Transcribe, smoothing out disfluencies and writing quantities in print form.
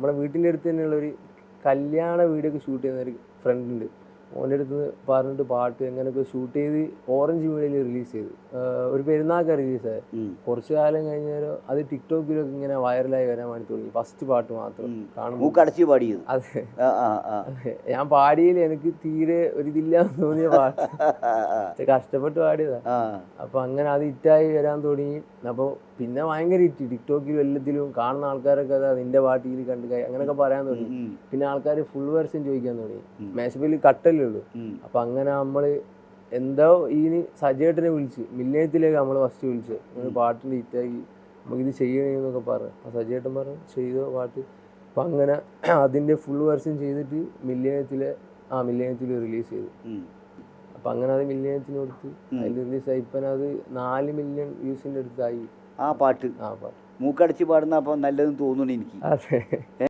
നമ്മുടെ വീട്ടിൻ്റെ അടുത്ത് തന്നെയുള്ള ഒരു കല്യാണ വീഡിയോ ഒക്കെ ഷൂട്ട് ചെയ്യുന്ന ഒരു ഫ്രണ്ട് ഉണ്ട്. ഓൻ്റെ അടുത്ത് പറഞ്ഞിട്ട് പാട്ട് എങ്ങനെയൊക്കെ ഷൂട്ട് ചെയ്ത് ഓറഞ്ച് മീഡിയയിൽ റിലീസ് ചെയ്തു. ഒരു പെരുന്നാൾക്ക് റിലീസായത്. കുറച്ച് കാലം കഴിഞ്ഞാൽ അത് ടിക്ടോക്കിലൊക്കെ ഇങ്ങനെ വൈറലായി വരാൻ വേണ്ടി തുടങ്ങി. ഫസ്റ്റ് പാട്ട് മാത്രം കാണുമ്പോൾ പാടിയത്. അതെ അതെ, ഞാൻ പാടിയതിൽ എനിക്ക് തീരെ ഒരിതില്ലാന്ന് തോന്നിയ പാട്ട് കഷ്ടപ്പെട്ട് പാടിയതാ. അപ്പൊ അങ്ങനെ അത് ഹിറ്റായി വരാൻ തുടങ്ങി. അപ്പോൾ പിന്നെ ഭയങ്കര ഹിറ്റ് ടിക്ടോക്കിലും എല്ലാത്തിലും കാണുന്ന ആൾക്കാരൊക്കെ അതാ നിന്റെ പാട്ടിൽ കണ്ട് അങ്ങനെയൊക്കെ പറയാൻ തുടങ്ങി. പിന്നെ ആൾക്കാർ ഫുൾ വെർഷൻ ചോദിക്കാൻ തുടങ്ങി. മാച്ചപ്പിൽ കട്ടല്ലേ ഉള്ളൂ. അപ്പൊ അങ്ങനെ നമ്മള് എന്തോ ഇനി സജേട്ടനെ വിളിച്ച് മില്യത്തിലേക്ക് നമ്മൾ ഫസ്റ്റ് വിളിച്ച് പാട്ടിൻ്റെ ഹിറ്റാക്കി നമുക്കിത് ചെയ്യണമെന്നൊക്കെ പറഞ്ഞു. ആ സജേട്ടൻ പറഞ്ഞു ചെയ്തോ പാട്ട്. അപ്പം അങ്ങനെ അതിൻ്റെ ഫുൾ വെർഷൻ ചെയ്തിട്ട് മില്യത്തിൽ റിലീസ് ചെയ്തു. അപ്പം അങ്ങനെ അത് മില്യത്തിന് കൊടുത്ത് അതിൽ റിലീസായി. ഇപ്പം അത് 4 മില്യൺ വ്യൂസിൻ്റെ അടുത്തായി ആ പാട്ട്. മൂക്കടച്ച് പാടുന്ന അപ്പം നല്ലതെന്ന് തോന്നുന്നു എനിക്ക്. അതെ.